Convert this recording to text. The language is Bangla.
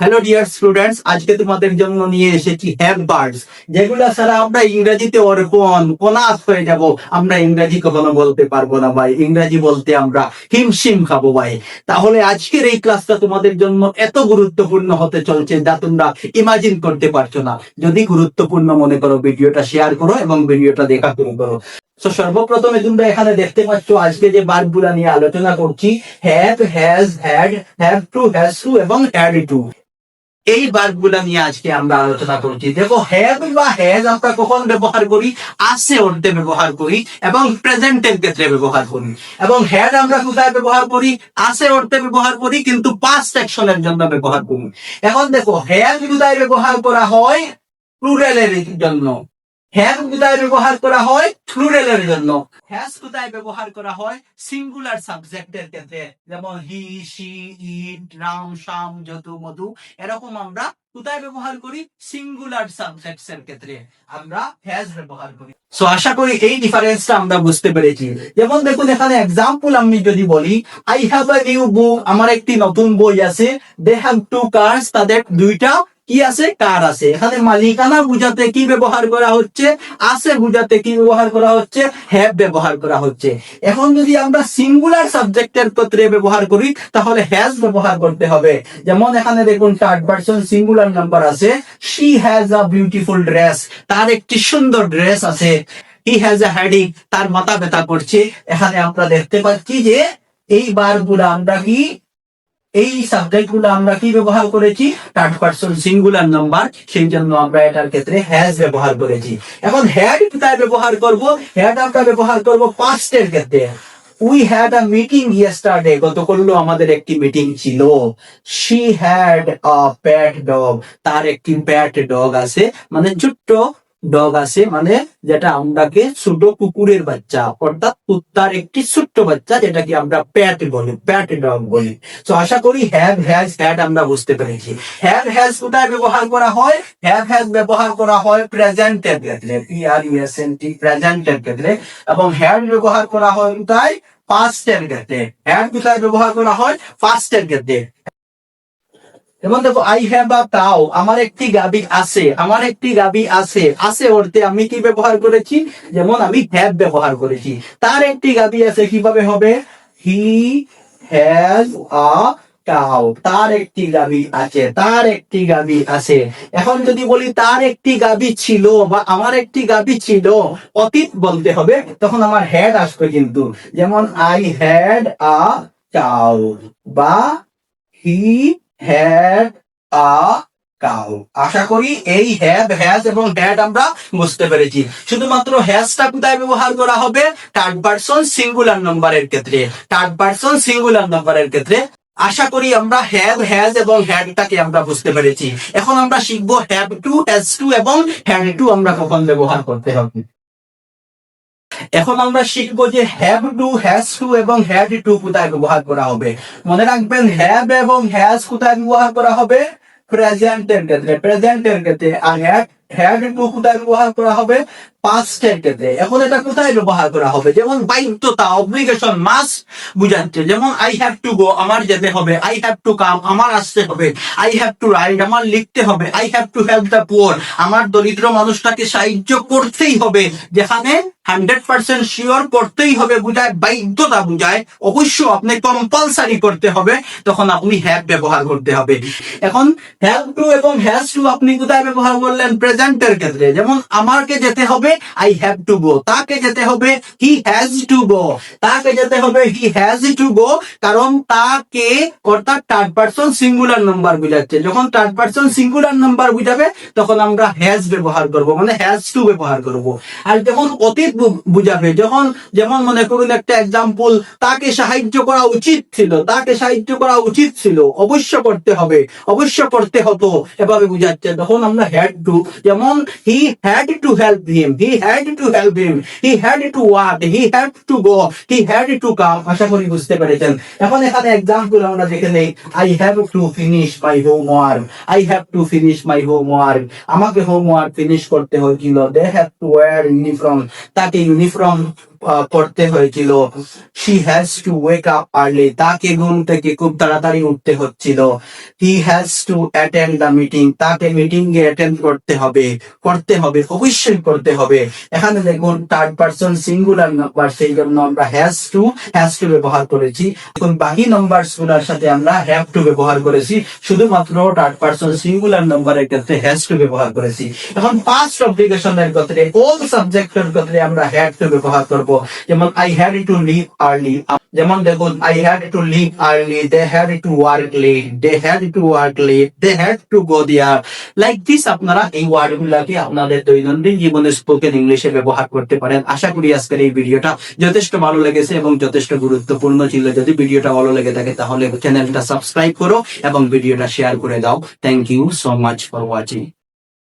হ্যালো ডিয়ার স্টুডেন্টস, আজকে তোমাদের জন্য নিয়ে এসেছি হ্যাভ বার্ডস, যেগুলো ছাড়া আমরা ইংরেজিতে অনাথ হয়ে যাব। আমরা ইংরেজি কখনো বলতে পারবো না ভাই, ইংরেজি বলতে আমরা হিমশিম খাবো ভাই। তাহলে আজকের এই ক্লাসটা তোমাদের জন্য এত গুরুত্বপূর্ণ হতে চলছে যা তোমরা ইমাজিন করতে পারছো না। যদি গুরুত্বপূর্ণ মনে করো ভিডিওটা শেয়ার করো এবং ভিডিওটা দেখা শুরু করো। তো সর্বপ্রথমে তোমরা এখানে দেখতে পাচ্ছ আজকে যে ভার্বগুলা নিয়ে আলোচনা করছি, have, has, had, have to, has to এবং হ্যাড টু। এই ভার্বগুলা নিয়ে আজকে আমরা আলোচনা করছি। দেখো, হ্যাভ বা হ্যাজ আমরা কখন ব্যবহার করি? আছে অর্থে ব্যবহার করি এবং প্রেজেন্টের ক্ষেত্রে ব্যবহার করি। এবং হ্যাড আমরা কোথায় ব্যবহার করি? আছে অর্থে ব্যবহার করি, কিন্তু পাস্ট অ্যাকশনের জন্য ব্যবহার করি। এখন দেখো, হ্যাভ কোথায় ব্যবহার করা হয়? প্লুরালের জন্য। হ্যাভ কোথায় ব্যবহার করা হয়? প্লুরালের জন্য। হ্যাজ কোথায় ব্যবহার করা হয়? সিঙ্গুলার সাবজেক্টের ক্ষেত্রে, যেমন হি, শি, ইট, রাম, শাম, যদু, মধু। এরকম আমরা কোথায় ব্যবহার করি? সিঙ্গুলার সাবজেক্টস এর ক্ষেত্রে আমরা হ্যাজ ব্যবহার করি। সো আশা করি এই ডিফারেন্সটা আমরা বুঝতে পেরেছি। যেমন দেখুন, এখানে এক্সাম্পল আমি যদি বলি, I have a new book, আমার একটি নতুন বই আছে। দে হ্যাভ টু কার্স, তাদের দুইটা কি আছে? কার আছে। এখানে মালিকানা বুঝাতে কি ব্যবহার করা হচ্ছে? আছে বুঝাতে কি ব্যবহার করা হচ্ছে? হ্যাভ ব্যবহার করা হচ্ছে। এখন যদি আমরা সিঙ্গুলার সাবজেক্টের ক্ষেত্রে ব্যবহার করি তাহলে হ্যাজ ব্যবহার করতে হবে। যেমন এখানে দেখুন, থার্ড পারসন সিঙ্গুলার নাম্বার আছে। She has a beautiful dress, তার একটি সুন্দর ড্রেস আছে। হি হ্যাজ আ হেডেক, তার মাথা ব্যথা করছে। এখানে আমরা দেখতে পাচ্ছি যে এই বারগুলো আমরা কি, এই সাবজেক্ট গুলো আমরা কি ব্যবহার করেছি? থার্ড পারসন সিঙ্গুলার নাম্বার, সেই জন্য আমরা এটার ক্ষেত্রে হ্যাজ ব্যবহার করেছি। এখন হ্যাড কোথায় ব্যবহার করব? হ্যাড আমরা ব্যবহার করব পাস্টের ক্ষেত্রে। We had a meeting yesterday, গতকাল আমাদের একটি মিটিং ছিল। She had a Pat dog, তার একটি প্যাট ডগ আছে, মানে ছোট্ট ডগ আছে, মানে যেটা আমরাকে ছোট কুকুরের বাচ্চা, অর্থাৎ কুত্তার একটি ছোট্ট বাচ্চা, যেটাকে আমরা প্যাট বলি, প্যাট ডগ বলি। তো আশা করি হ্যাভ, হ্যাজ, হ্যাড আমরা বুঝতে পেরেছি। হ্যাভ, হ্যাজ কোথায় ব্যবহার করা হয়? হ্যাভ, হ্যাজ ব্যবহার করা হয় প্রেজেন্টের ক্ষেত্রে, PRESENT, প্রেজেন্টের ক্ষেত্রে। এবং হ্যাড ব্যবহার করা হয় কোথায়? পাস্টের ক্ষেত্রে। হ্যাড কোথায় ব্যবহার করা হয়? পাস্টের ক্ষেত্রে। যেমন দেখো, আই হ্যাভ আ কাউ, আমার একটি গাভী আছে, আমার একটি গাভী আছে। আছে অর্থে আমি কি ব্যবহার করেছি? যেমন আমি হ্যাভ ব্যবহার করেছি। তার একটি গাভী আছে, কিভাবে হবে? হি হ্যাজ আ কাউ, তার একটি গাভী আছে, তার একটি গাভী আছে। এখন যদি বলি তার একটি গাভী ছিল বা আমার একটি গাভী ছিল, অতীত বলতে হবে, তখন আমার হ্যাড আসবে কিন্তু। যেমন আই হ্যাড আ কাউ বা হি হ্যাড আ কাউ। আশা করি এই হ্যাভ, হ্যাজ এবং হ্যাড আমরা বুঝতে পেরেছি। শুধুমাত্র হ্যাজটা কোথায় ব্যবহার করা হবে? থার্ড পারসন সিঙ্গুলার নাম্বারের ক্ষেত্রে, থার্ড পারসন সিঙ্গুলার নাম্বারের ক্ষেত্রে। আশা করি আমরা হ্যাভ, হ্যাজ এবং হ্যাডটাকে আমরা বুঝতে পেরেছি। এখন আমরা শিখবো হ্যাভ টু, হ্যাজ টু এবং হ্যাড টু আমরা কখন ব্যবহার করতে হবে। এখন আমরা শিখবো যে হ্যাভ টু, হ্যাজ টু এবং হ্যাড টু কোথায় ব্যবহার করা হবে। মনে রাখবেন, হ্যাভ এবং হ্যাজ কোথায় ব্যবহার করা হবে? প্রেজেন্টের ক্ষেত্রে, প্রেজেন্টের ক্ষেত্রে। আর হ্যাড টু কোথায় ব্যবহার করা হবে? পাস্টের ক্ষেত্রে। এখন এটা কোথায় ব্যবহার করা হবে? যেমন বাধ্যতা, অব্লিগেশন, মাস্ট বুঝাচ্ছে। যেমন আই হ্যাভ টু গো, আমার যেতে হবে। আই হ্যাভ টু কাম, আমার আসতে হবে। আই হ্যাভ টু রাইট, আমার লিখতে হবে। I have to help the poor, আমার দরিদ্র মানুষটাকে সাহায্য করতেই হবে। যেখানে 100% শিওর করতেই হবে বুঝায়, বাধ্যতা বুঝায়, অবশ্য আপনি কম্পালসারি করতে হবে, তখন আপনি হ্যাভ ব্যবহার করতে হবে। এখন হ্যাভ টু এবং হ্যাজ টু আপনি কোথায় ব্যবহার করলেন? প্রেজেন্টের ক্ষেত্রে। যেমন আমাকে যেতে হবে, আই হ্যাভ টু গো। তাকে যেতে হবে, হি হ্যাজ টু গো। তাকে যেতে হবে, হি হ্যাজ টু গো। কারণ তাকে অর্থাৎ থার্ড পারসন সিঙ্গুলার নাম্বার বুঝাচ্ছে। যখন থার্ড পারসন সিঙ্গুলার নাম্বার বুঝাবে তখন আমরা হ্যাজ ব্যবহার করব, মানে হ্যাজ টু ব্যবহার করব। আর যখন অতীত বুঝাবে, যখন, যেমন মনে করুন একটা এক্সাম্পল, তাকে সাহায্য করা উচিত ছিল, তাকে সাহায্য করা উচিত ছিল, অবশ্য করতে হবে, অবশ্য করতে হতো, এভাবে বুঝাচ্ছে, তখন আমরা হ্যাড টু। যেমন he had to help him, he had to help him, he had to walk, he had to go, he had to come. আশা করি বুঝতে পেরেছেন। এখন এখানে এক্সাম্পল আমরা দেখে নেই। I have to finish my homework, I have to finish my homework, আমাকে হোমওয়ার্ক ফিনিশ করতে হয়েছিল। They have to wear uniform, তাকে ইউনিফর্ম পড়তে হয়েছিল she has to wake up early, তাকে ঘুম থেকে খুব তাড়াতাড়ি উঠতে হচ্ছিল। he has to attend the meeting, তাকে মিটিং এ অ্যাটেন্ড করতে হবে অবশ্যই করতে হবে। এখানে দেখুন থার্ড পারসন সিঙ্গুলার নাম্বার, সেই জন্য আমরা has to ব্যবহার করেছি। এখন বাকি নাম্বার গুলোর সাথে আমরা have to ব্যবহার করেছি, শুধুমাত্র থার্ড পারসন সিঙ্গুলার নাম্বারের ক্ষেত্রে has to ব্যবহার করেছি। এখন পাস্ট অব্লিগেশনের ক্ষেত্রে all সাবজেক্টের ক্ষেত্রে আমরা had to ব্যবহার করব। যেমন I had to leave early, যেমন দেখুন I had to leave early, they had to work late, they had to work late, they had to go there, like this. আপনারা এই ওয়ার্ড গুলাকে আপনাদের দৈনন্দিন জীবনে স্পোকেন ইংলিশে ব্যবহার করতে পারেন। আশা করি আজকের এই ভিডিওটা যথেষ্ট ভালো লেগেছে এবং যথেষ্ট গুরুত্বপূর্ণ ছিল। যদি ভিডিওটা ভালো লেগে থাকে তাহলে চ্যানেলটা সাবস্ক্রাইব করো এবং ভিডিওটা শেয়ার করে দাও। Thank you so much for watching.